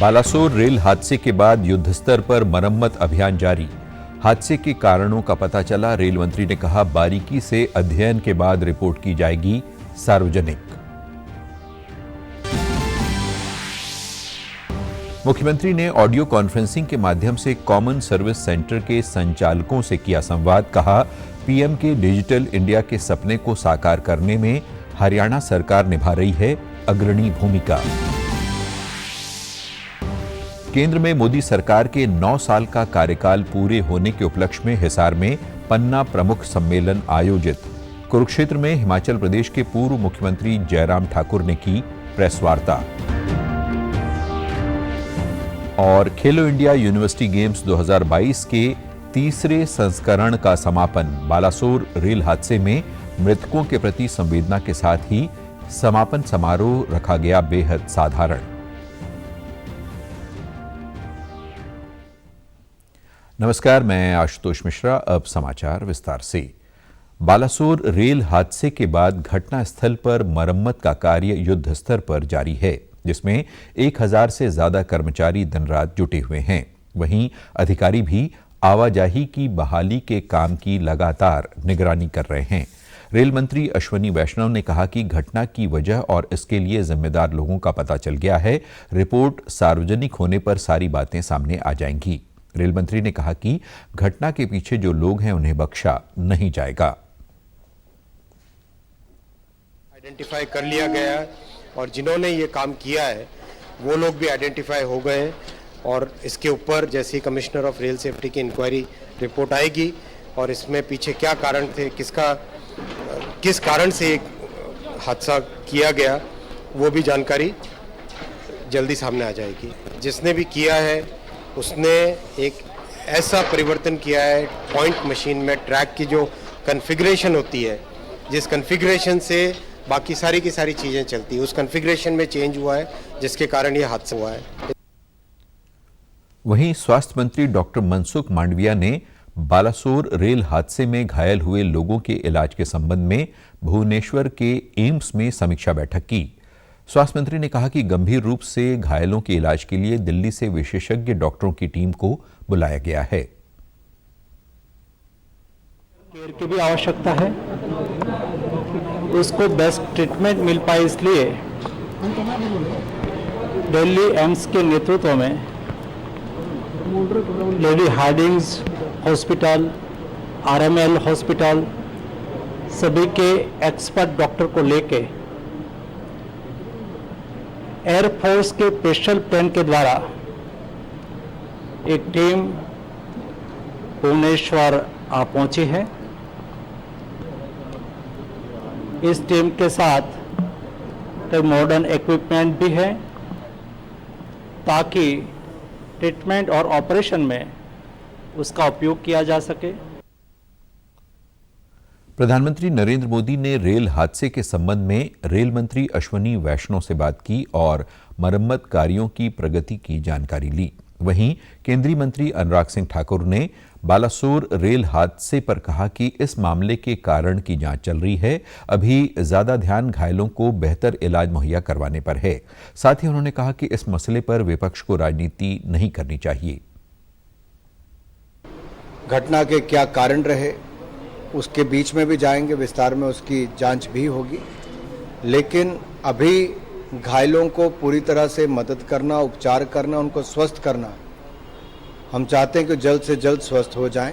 Balasore rail हादसे के बाद युद्धस्तर पर मरम्मत अभियान जारी। हादसे के कारणों का पता चला। रेल मंत्री ने कहा, बारीकी से अध्ययन के बाद रिपोर्ट की जाएगी सार्वजनिक। मुख्यमंत्री ने ऑडियो कॉन्फ्रेंसिंग के माध्यम से कॉमन सर्विस सेंटर के संचालकों से किया संवाद। कहा, पीएम के डिजिटल इंडिया के सपने को साकार करने में हरियाणा सरकार निभा रही है अग्रणी भूमिका। केंद्र में मोदी सरकार के 9 साल का कार्यकाल पूरे होने के उपलक्ष्य में हिसार में पन्ना प्रमुख सम्मेलन आयोजित। कुरुक्षेत्र में हिमाचल प्रदेश के पूर्व मुख्यमंत्री जयराम ठाकुर ने की प्रेस वार्ता। और खेलो इंडिया यूनिवर्सिटी गेम्स 2022 के तीसरे संस्करण का समापन। बालासोर रेल हादसे में मृतकों के प्रति संवेदना के साथ ही समापन समारोह रखा गया बेहद साधारण। नमस्कार, मैं आशुतोष मिश्रा। अब समाचार विस्तार से। बालासोर रेल हादसे के बाद घटनास्थल पर मरम्मत का कार्य युद्ध स्तर पर जारी है, जिसमें 1000 से ज्यादा कर्मचारी दिन रात जुटे हुए हैं। वहीं अधिकारी भी आवाजाही की बहाली के काम की लगातार निगरानी कर रहे हैं। रेल मंत्री अश्वनी वैष्णव ने कहा कि घटना की वजह और इसके लिए जिम्मेदार लोगों का पता चल गया है। रिपोर्ट सार्वजनिक होने पर सारी बातें सामने आ जाएंगी। रेल मंत्री ने कहा कि घटना के पीछे जो लोग हैं उन्हें बख्शा नहीं जाएगा। आइडेंटिफाई कर लिया गया है और जिन्होंने ये काम किया है वो लोग भी आइडेंटिफाई हो गए हैं और इसके ऊपर जैसे कमिश्नर ऑफ रेल सेफ्टी की इंक्वायरी रिपोर्ट आएगी और इसमें पीछे क्या कारण थे, किस कारण से हादसा किया गया, वो भी जानकारी जल्दी सामने आ जाएगी। जिसने भी किया है उसने एक ऐसा परिवर्तन किया है पॉइंट मशीन में ट्रैक की जो कॉन्फ़िगरेशन होती है, जिस कॉन्फ़िगरेशन से बाकी सारी की सारी चीज़ें चलती है, उस कॉन्फ़िगरेशन में चेंज हुआ है जिसके कारण ये हादसा हुआ है। वहीं स्वास्थ्य मंत्री डॉक्टर मनसुख मांडविया ने बालासोर रेल हादसे में घायल हुए लोगों के इलाज के संबंध में भुवनेश्वर के एम्स में समीक्षा बैठक की। स्वास्थ्य मंत्री ने कहा कि गंभीर रूप से घायलों के इलाज के लिए दिल्ली से विशेषज्ञ डॉक्टरों की टीम को बुलाया गया है। केयर की भी आवश्यकता है, उसको बेस्ट ट्रीटमेंट मिल पाए, इसलिए दिल्ली एम्स के नेतृत्व में lady Hardinge hospital, RML hospital, सभी के एक्सपर्ट डॉक्टर को लेके एयरफोर्स के स्पेशल प्लेन के द्वारा एक टीम भुवनेश्वर पहुंची है। इस टीम के साथ एक मॉडर्न इक्विपमेंट भी है ताकि ट्रीटमेंट और ऑपरेशन में उसका उपयोग किया जा सके। प्रधानमंत्री नरेंद्र मोदी ने रेल हादसे के संबंध में रेल मंत्री अश्वनी वैष्णव से बात की और मरम्मत कार्यों की प्रगति की जानकारी ली। वहीं केंद्रीय मंत्री अनुराग सिंह ठाकुर ने बालासोर रेल हादसे पर कहा कि इस मामले के कारण की जांच चल रही है। अभी ज्यादा ध्यान घायलों को बेहतर इलाज मुहैया करवाने पर है। साथ ही उन्होंने कहा कि इस मसले पर विपक्ष को राजनीति नहीं करनी चाहिए। घटना के क्या कारण रहे उसके बीच में भी जाएंगे, विस्तार में उसकी जांच भी होगी, लेकिन अभी घायलों को पूरी तरह से मदद करना, उपचार करना, उनको स्वस्थ करना, हम चाहते हैं कि जल्द से जल्द स्वस्थ हो जाएं।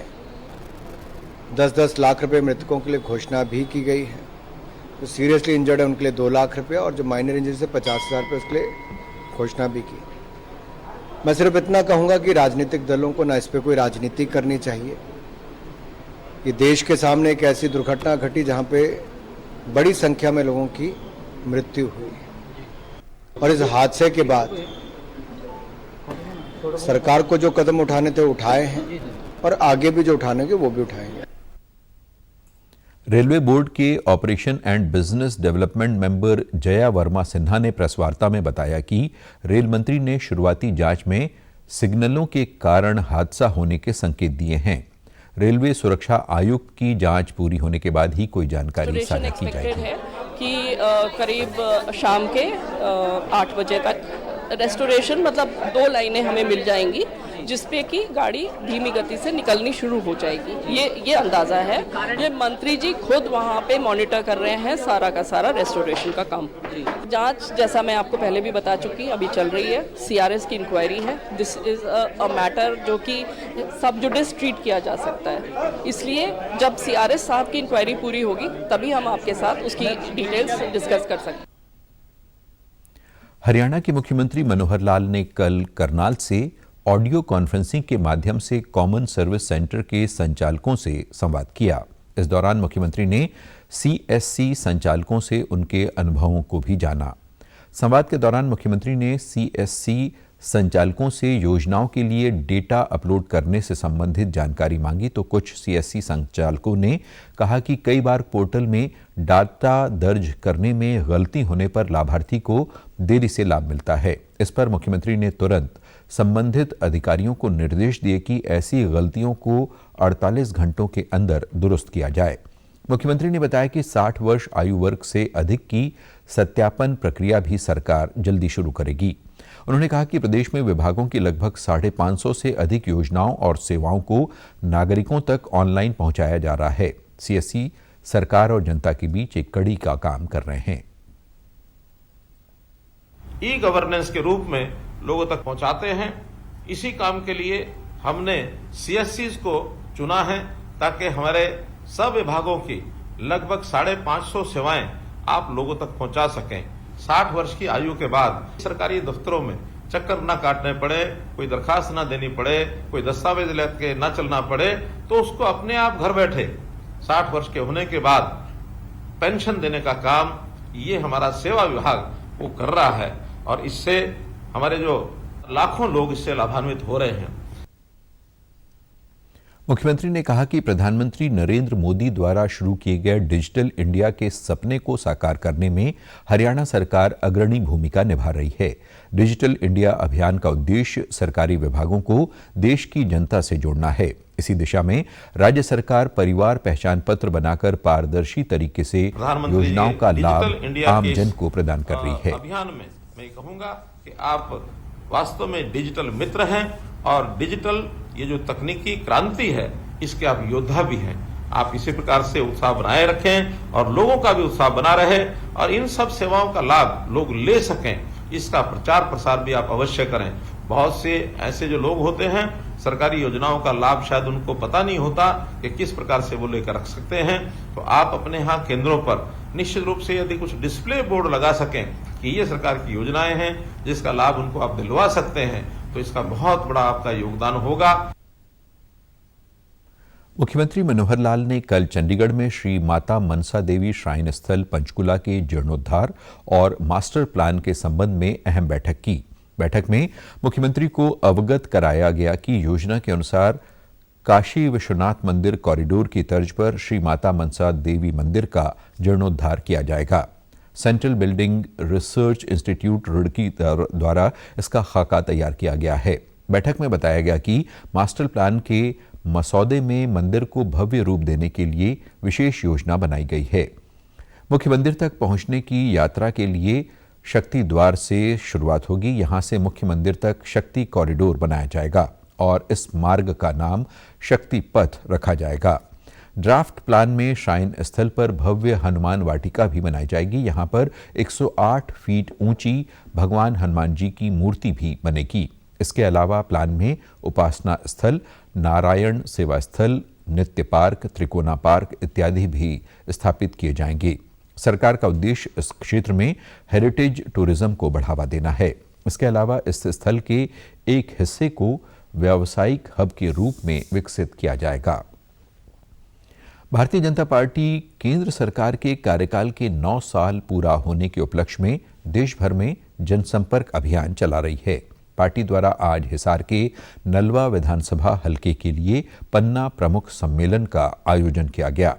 10-10 लाख रुपए मृतकों के लिए घोषणा भी की गई है। जो सीरियसली इंजर्ड है उनके लिए 2 लाख रुपये और जो माइनर इंजरी से 50,000 रुपये उसके लिए घोषणा भी की। मैं सिर्फ इतना कहूँगा कि राजनीतिक दलों को ना इस पर कोई राजनीति करनी चाहिए। ये देश के सामने एक ऐसी दुर्घटना घटी जहाँ पे बड़ी संख्या में लोगों की मृत्यु हुई और इस हादसे के बाद सरकार को जो कदम उठाने थे उठाए हैं और आगे भी जो उठाने के वो भी उठाएंगे। रेलवे बोर्ड के operation and business development member Jaya Verma Sinha ने प्रेस वार्ता में बताया कि रेल मंत्री ने शुरुआती जांच में सिग्नलों के कारण हादसा होने के संकेत दिए हैं। रेलवे सुरक्षा आयुक्त की जांच पूरी होने के बाद ही कोई जानकारी साझा की जाएगी। है कि करीब शाम के 8 बजे तक रेस्टोरेशन मतलब 2 लाइनें हमें मिल जाएंगी जिसपे कि गाड़ी धीमी गति से निकलनी शुरू हो जाएगी। ये अंदाज़ा है। ये मंत्री जी खुद वहाँ पे मॉनिटर कर रहे हैं सारा का सारा रेस्टोरेशन का काम। जांच जैसा मैं आपको पहले भी बता चुकी अभी चल रही है। CRS की इंक्वायरी है। दिस इज़ अ मैटर जो कि सब जुडिस ट्रीट किया जा सकता है। इसलिए जब CRS साहब की इंक्वायरी पूरी होगी तभी हम आपके साथ उसकी डिटेल्स डिस्कस कर सकते हैं। हरियाणा के मुख्यमंत्री मनोहर लाल ने कल करनाल से ऑडियो कॉन्फ्रेंसिंग के माध्यम से कॉमन सर्विस सेंटर के संचालकों से संवाद किया। इस दौरान मुख्यमंत्री ने CSC संचालकों से उनके अनुभवों को भी जाना। संवाद के दौरान मुख्यमंत्री ने CSC संचालकों से योजनाओं के लिए डेटा अपलोड करने से संबंधित जानकारी मांगी तो कुछ CSC संचालकों ने कहा कि कई बार पोर्टल में डाटा दर्ज करने में गलती होने पर लाभार्थी को देरी से लाभ मिलता है। इस पर मुख्यमंत्री ने तुरंत संबंधित अधिकारियों को निर्देश दिए कि ऐसी गलतियों को 48 घंटों के अंदर दुरुस्त किया जाए। मुख्यमंत्री ने बताया कि 60 वर्ष आयु वर्ग से अधिक की सत्यापन प्रक्रिया भी सरकार जल्दी शुरू करेगी। उन्होंने कहा कि प्रदेश में विभागों की लगभग 550 से अधिक योजनाओं और सेवाओं को नागरिकों तक ऑनलाइन पहुंचाया जा रहा है। CSC सरकार और जनता के बीच एक कड़ी का काम कर रहे हैं। ई-गवर्नेंस के रूप में लोगों तक पहुंचाते हैं। इसी काम के लिए हमने CSCs को चुना है ताकि हमारे सब विभागों की लगभग 550 सेवाएं आप लोगों तक पहुंचा सकें। 60 वर्ष की आयु के बाद सरकारी दफ्तरों में चक्कर न काटने पड़े, कोई दरखास्त न देनी पड़े, कोई दस्तावेज लेके न चलना पड़े, तो उसको अपने आप घर बैठे 60 वर्ष के होने के बाद पेंशन देने का काम ये हमारा सेवा विभाग वो कर रहा है और इससे हमारे जो लाखों लोग इससे लाभान्वित हो रहे हैं। मुख्यमंत्री ने कहा कि प्रधानमंत्री नरेंद्र मोदी द्वारा शुरू किए गए डिजिटल इंडिया के सपने को साकार करने में हरियाणा सरकार अग्रणी भूमिका निभा रही है। डिजिटल इंडिया अभियान का उद्देश्य सरकारी विभागों को देश की जनता से जोड़ना है। इसी दिशा में राज्य सरकार परिवार पहचान पत्र बनाकर पारदर्शी तरीके से योजनाओं का लाभ आम जन को प्रदान कर रही है। अभियान में मैं कहूंगा कि आप वास्तव में डिजिटल मित्र हैं और डिजिटल ये जो तकनीकी क्रांति है इसके आप योद्धा भी हैं। आप इसी प्रकार से उत्साह बनाए रखें और लोगों का भी उत्साह बना रहे और इन सब सेवाओं का लाभ लोग ले सकें, इसका प्रचार प्रसार भी आप अवश्य करें। बहुत से ऐसे जो लोग होते हैं सरकारी योजनाओं का लाभ शायद उनको पता नहीं होता कि किस प्रकार से वो लेकर रख सकते हैं, तो आप अपने यहाँ केंद्रों पर निश्चित रूप से यदि कुछ डिस्प्ले बोर्ड लगा सकें कि ये सरकार की योजनाएं हैं जिसका लाभ उनको आप दिलवा सकते हैं, तो इसका बहुत बड़ा आपका योगदान होगा। मुख्यमंत्री मनोहर लाल ने कल चंडीगढ़ में श्री माता मनसा देवी श्राइन स्थल पंचकुला के जीर्णोद्धार और मास्टर प्लान के संबंध में अहम बैठक की। बैठक में मुख्यमंत्री को अवगत कराया गया कि योजना के अनुसार काशी विश्वनाथ मंदिर कॉरिडोर की तर्ज पर श्री माता मनसा देवी मंदिर का जीर्णोद्धार किया जाएगा। Central building research institute Roorkee द्वारा इसका खाका तैयार किया गया है। बैठक में बताया गया कि मास्टर प्लान के मसौदे में मंदिर को भव्य रूप देने के लिए विशेष योजना बनाई गई है। मुख्य मंदिर तक पहुंचने की यात्रा के लिए शक्ति द्वार से शुरुआत होगी। यहां से मुख्य मंदिर तक शक्ति कॉरिडोर बनाया जाएगा और इस मार्ग का नाम शक्ति पथ रखा जाएगा। ड्राफ्ट प्लान में श्राइन स्थल पर भव्य हनुमान वाटिका भी बनाई जाएगी। यहां पर 108 फीट ऊंची भगवान हनुमान जी की मूर्ति भी बनेगी। इसके अलावा प्लान में उपासना स्थल, नारायण सेवा स्थल, नित्य पार्क, त्रिकोणा पार्क इत्यादि भी स्थापित किए जाएंगे। सरकार का उद्देश्य इस क्षेत्र में हेरिटेज टूरिज्म को बढ़ावा देना है। इसके अलावा इस स्थल के एक हिस्से को व्यावसायिक हब के रूप में विकसित किया जाएगा। भारतीय जनता पार्टी केंद्र सरकार के कार्यकाल के 9 साल पूरा होने के उपलक्ष्य में देश भर में जनसंपर्क अभियान चला रही है। पार्टी द्वारा आज हिसार के नलवा विधानसभा हलके के लिए पन्ना प्रमुख सम्मेलन का आयोजन किया गया।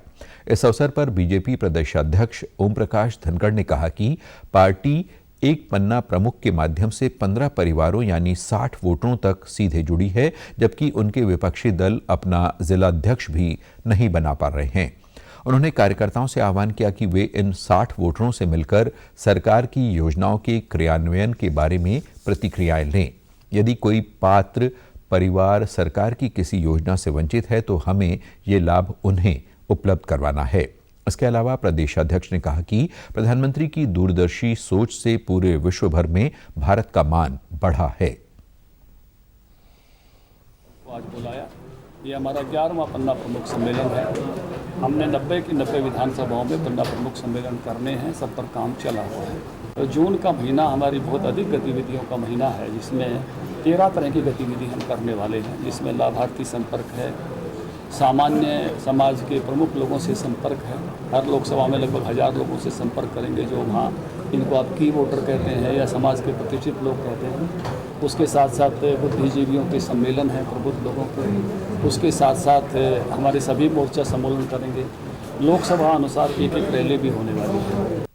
इस अवसर पर बीजेपी प्रदेशाध्यक्ष ओम प्रकाश धनखड़ ने कहा कि पार्टी एक पन्ना प्रमुख के माध्यम से 15 परिवारों यानी 60 वोटरों तक सीधे जुड़ी है, जबकि उनके विपक्षी दल अपना जिलाध्यक्ष भी नहीं बना पा रहे हैं। उन्होंने कार्यकर्ताओं से आह्वान किया कि वे इन 60 वोटरों से मिलकर सरकार की योजनाओं के क्रियान्वयन के बारे में प्रतिक्रियाएं लें। यदि कोई पात्र परिवार सरकार की किसी योजना से वंचित है तो हमें ये लाभ उन्हें उपलब्ध करवाना है। इसके अलावा प्रदेशाध्यक्ष ने कहा कि प्रधानमंत्री की दूरदर्शी सोच से पूरे विश्व भर में भारत का मान बढ़ा है। आज बुलाया, ये हमारा 11वां पन्ना प्रमुख सम्मेलन है। हमने 90 की 90 विधानसभाओं में पन्ना प्रमुख सम्मेलन करने हैं, सब पर काम चला हुआ है। तो जून का महीना हमारी बहुत अधिक गतिविधियों का महीना है, जिसमें 13 तरह की गतिविधि हम करने वाले हैं, जिसमें लाभार्थी संपर्क है, सामान्य समाज के प्रमुख लोगों से संपर्क है। हर लोकसभा में लगभग 1000 लोगों से संपर्क करेंगे, जो वहाँ इनको आप की वोटर कहते हैं या समाज के प्रतिष्ठित लोग कहते हैं। उसके साथ साथ बुद्धिजीवियों के सम्मेलन हैं, प्रबुद्ध लोगों के। उसके साथ साथ हमारे सभी मोर्चा सम्मेलन करेंगे। लोकसभा अनुसार एक रैली भी होने वाली है।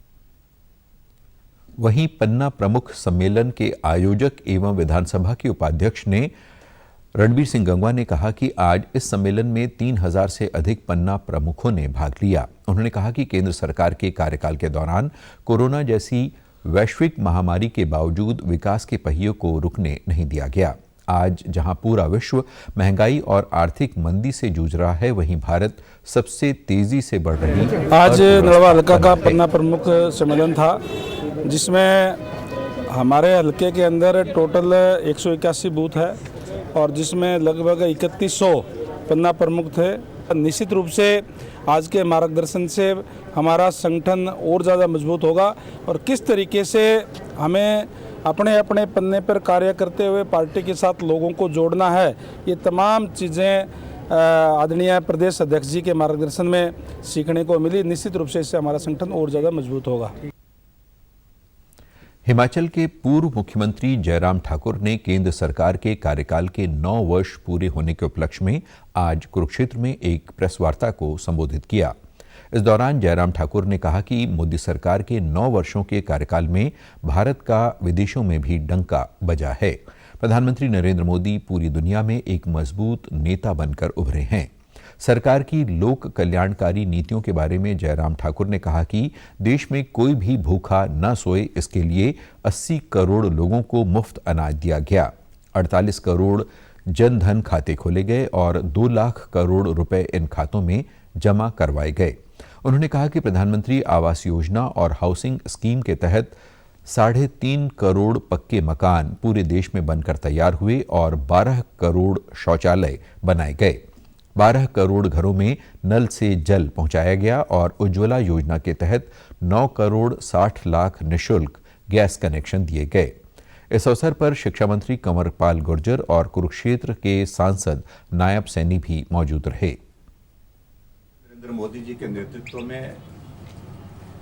वहीं पन्ना प्रमुख सम्मेलन के आयोजक एवं विधानसभा के उपाध्यक्ष ने रणबीर सिंह गंगवा ने कहा कि आज इस सम्मेलन में 3000 से अधिक पन्ना प्रमुखों ने भाग लिया। उन्होंने कहा कि केंद्र सरकार के कार्यकाल के दौरान कोरोना जैसी वैश्विक महामारी के बावजूद विकास के पहियों को रुकने नहीं दिया गया। आज जहां पूरा विश्व महंगाई और आर्थिक मंदी से जूझ रहा है, वहीं भारत सबसे तेजी से बढ़ रही आज नलवा हल्का का पन्ना प्रमुख सम्मेलन था, जिसमें हमारे हल्के के अंदर टोटल 181 बूथ है और जिसमें लगभग 3100 पन्ना प्रमुख थे। निश्चित रूप से आज के मार्गदर्शन से हमारा संगठन और ज़्यादा मजबूत होगा और किस तरीके से हमें अपने अपने पन्ने पर कार्य करते हुए पार्टी के साथ लोगों को जोड़ना है, ये तमाम चीज़ें आदरणीय प्रदेश अध्यक्ष जी के मार्गदर्शन में सीखने को मिली। निश्चित रूप से इससे हमारा संगठन और ज़्यादा मजबूत होगा। हिमाचल के पूर्व मुख्यमंत्री जयराम ठाकुर ने केंद्र सरकार के कार्यकाल के 9 वर्ष पूरे होने के उपलक्ष्य में आज कुरुक्षेत्र में एक प्रेस वार्ता को संबोधित किया। इस दौरान जयराम ठाकुर ने कहा कि मोदी सरकार के 9 वर्षों के कार्यकाल में भारत का विदेशों में भी डंका बजा है। प्रधानमंत्री नरेंद्र मोदी पूरी दुनिया में एक मजबूत नेता बनकर उभरे हैं। सरकार की लोक कल्याणकारी नीतियों के बारे में जयराम ठाकुर ने कहा कि देश में कोई भी भूखा न सोए, इसके लिए 80 करोड़ लोगों को मुफ्त अनाज दिया गया। 48 करोड़ जन धन खाते खोले गए और 2 लाख करोड़ रुपए इन खातों में जमा करवाए गए। उन्होंने कहा कि प्रधानमंत्री आवास योजना और हाउसिंग स्कीम के तहत 3.5 करोड़ पक्के मकान पूरे देश में बनकर तैयार हुए और 12 करोड़ शौचालय बनाए गए। 12 करोड़ घरों में नल से जल पहुंचाया गया और उज्ज्वला योजना के तहत 9 करोड़ 60 लाख निःशुल्क गैस कनेक्शन दिए गए। इस अवसर पर शिक्षा मंत्री कंवरपाल गुर्जर और कुरुक्षेत्र के सांसद नायब सैनी भी मौजूद रहे। नरेंद्र मोदी जी के नेतृत्व में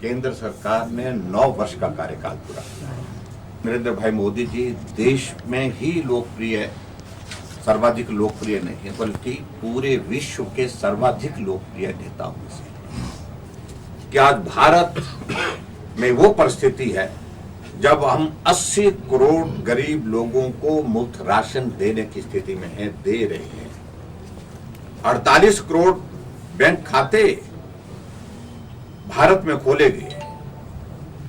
केंद्र सरकार ने 9 वर्ष का कार्यकाल पूरा किया। नरेंद्र भाई मोदी जी देश में ही लोकप्रिय, सर्वाधिक लोकप्रिय नहीं बल्कि पूरे विश्व के सर्वाधिक लोकप्रिय नेताओं में से। क्या आज भारत में वो परिस्थिति है जब हम 80 करोड़ गरीब लोगों को मुफ्त राशन देने की स्थिति में है, दे रहे हैं। 48 करोड़ बैंक खाते भारत में खोले गए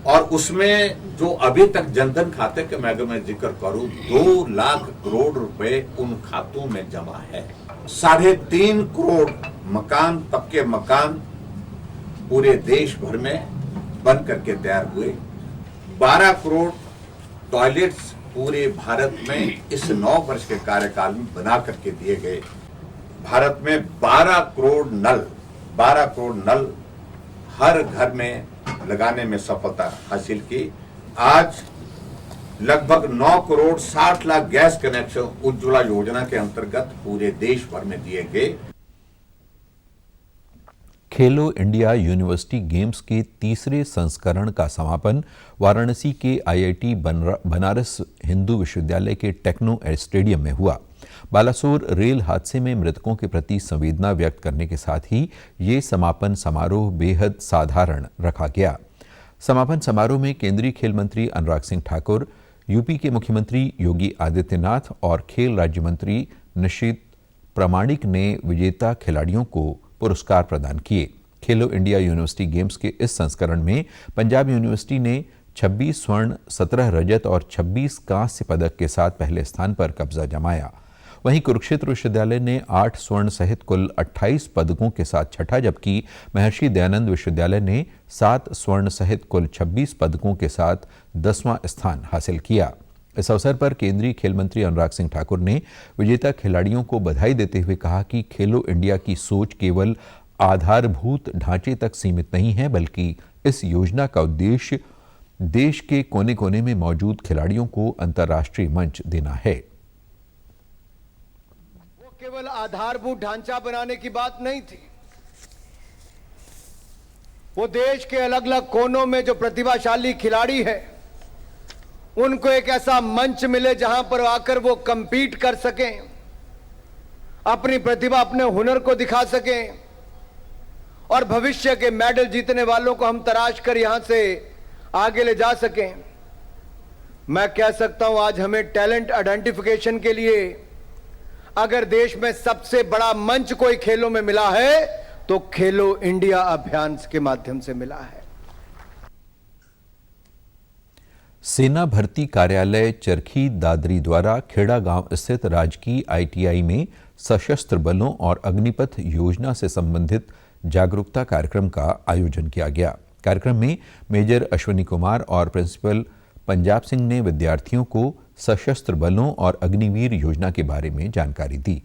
और उसमें जो अभी तक जनधन खाते के मैं अगर मैं जिक्र करूं, 2 लाख करोड़ रुपए उन खातों में जमा है। 3.5 करोड़ मकान, पक्के मकान पूरे देश भर में बन करके तैयार हुए। 12 करोड़ टॉयलेट्स पूरे भारत में इस 9 वर्ष के कार्यकाल में बना करके दिए गए। भारत में 12 करोड़ नल हर घर में लगाने में सफलता हासिल की। आज लगभग 9 करोड़ 60 लाख गैस कनेक्शन उज्ज्वला योजना के अंतर्गत पूरे देश भर में दिए गए। खेलो इंडिया यूनिवर्सिटी गेम्स के तीसरे संस्करण का समापन वाराणसी के आईआईटी बनारस हिंदू विश्वविद्यालय के टेक्नो स्टेडियम में हुआ। बालासोर रेल हादसे में मृतकों के प्रति संवेदना व्यक्त करने के साथ ही ये समापन समारोह बेहद साधारण रखा गया। समापन समारोह में केंद्रीय खेल मंत्री अनुराग सिंह ठाकुर, यूपी के मुख्यमंत्री योगी आदित्यनाथ और खेल राज्य मंत्री निशित प्रामाणिक ने विजेता खिलाड़ियों को पुरस्कार प्रदान किए। खेलो इंडिया यूनिवर्सिटी गेम्स के इस संस्करण में पंजाब यूनिवर्सिटी ने 26 स्वर्ण, 17 रजत और 26 कांस्य पदक के साथ पहले स्थान पर कब्जा जमाया। वहीं कुरुक्षेत्र विश्वविद्यालय ने 8 स्वर्ण सहित कुल 28 पदकों के साथ छठा, जबकि महर्षि दयानंद विश्वविद्यालय ने 7 स्वर्ण सहित कुल 26 पदकों के साथ 10वां स्थान हासिल किया। इस अवसर पर केंद्रीय खेल मंत्री अनुराग सिंह ठाकुर ने विजेता खिलाड़ियों को बधाई देते हुए कहा कि खेलो इंडिया की सोच केवल आधारभूत ढांचे तक सीमित नहीं है, बल्कि इस योजना का उद्देश्य देश के कोने कोने में मौजूद खिलाड़ियों को अंतर्राष्ट्रीय मंच देना है। वो केवल आधारभूत ढांचा बनाने की बात नहीं थी, वो देश के अलग अलग कोनों में जो प्रतिभाशाली खिलाड़ी है उनको एक ऐसा मंच मिले जहां पर आकर वो कंपीट कर सकें, अपनी प्रतिभा, अपने हुनर को दिखा सकें और भविष्य के मेडल जीतने वालों को हम तराश कर यहां से आगे ले जा सकें। मैं कह सकता हूं आज हमें टैलेंट आइडेंटिफिकेशन के लिए अगर देश में सबसे बड़ा मंच कोई खेलों में मिला है तो खेलो इंडिया अभियान के माध्यम से मिला है। सेना भर्ती कार्यालय चरखी दादरी द्वारा खेड़ा गांव स्थित राजकीय ITI में सशस्त्र बलों और अग्निपथ योजना से संबंधित जागरूकता कार्यक्रम का आयोजन किया गया। कार्यक्रम में मेजर अश्विनी कुमार और प्रिंसिपल पंजाब सिंह ने विद्यार्थियों को सशस्त्र बलों और अग्निवीर योजना के बारे में जानकारी दी।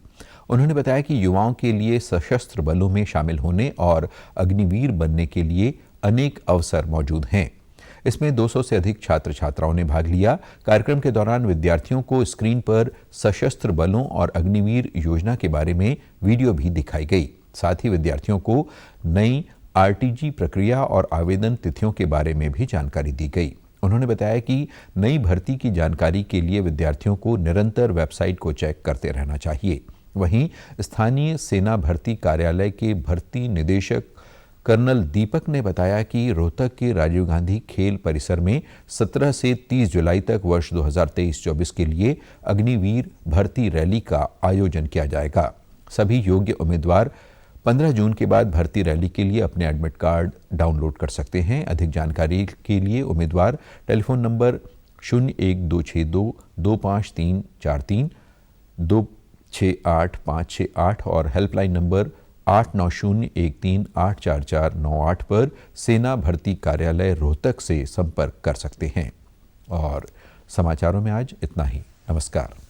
उन्होंने बताया कि युवाओं के लिए सशस्त्र बलों में शामिल होने और अग्निवीर बनने के लिए अनेक अवसर मौजूद हैं। इसमें 200 से अधिक छात्र छात्राओं ने भाग लिया। कार्यक्रम के दौरान विद्यार्थियों को स्क्रीन पर सशस्त्र बलों और अग्निवीर योजना के बारे में वीडियो भी दिखाई गई। साथ ही विद्यार्थियों को नई RTG प्रक्रिया और आवेदन तिथियों के बारे में भी जानकारी दी गई। उन्होंने बताया कि नई भर्ती की जानकारी के लिए विद्यार्थियों को निरंतर वेबसाइट को चेक करते रहना चाहिए। वहीं स्थानीय सेना भर्ती कार्यालय के भर्ती निदेशक कर्नल दीपक ने बताया कि रोहतक के राजीव गांधी खेल परिसर में 17 से 30 जुलाई तक वर्ष 2023-24 के लिए अग्निवीर भर्ती रैली का आयोजन किया जाएगा। सभी योग्य उम्मीदवार 15 जून के बाद भर्ती रैली के लिए अपने एडमिट कार्ड डाउनलोड कर सकते हैं। अधिक जानकारी के लिए उम्मीदवार टेलीफोन नंबर 01262 25343 268 और हेल्पलाइन नंबर 8901384498 पर सेना भर्ती कार्यालय रोहतक से संपर्क कर सकते हैं। और समाचारों में आज इतना ही। नमस्कार।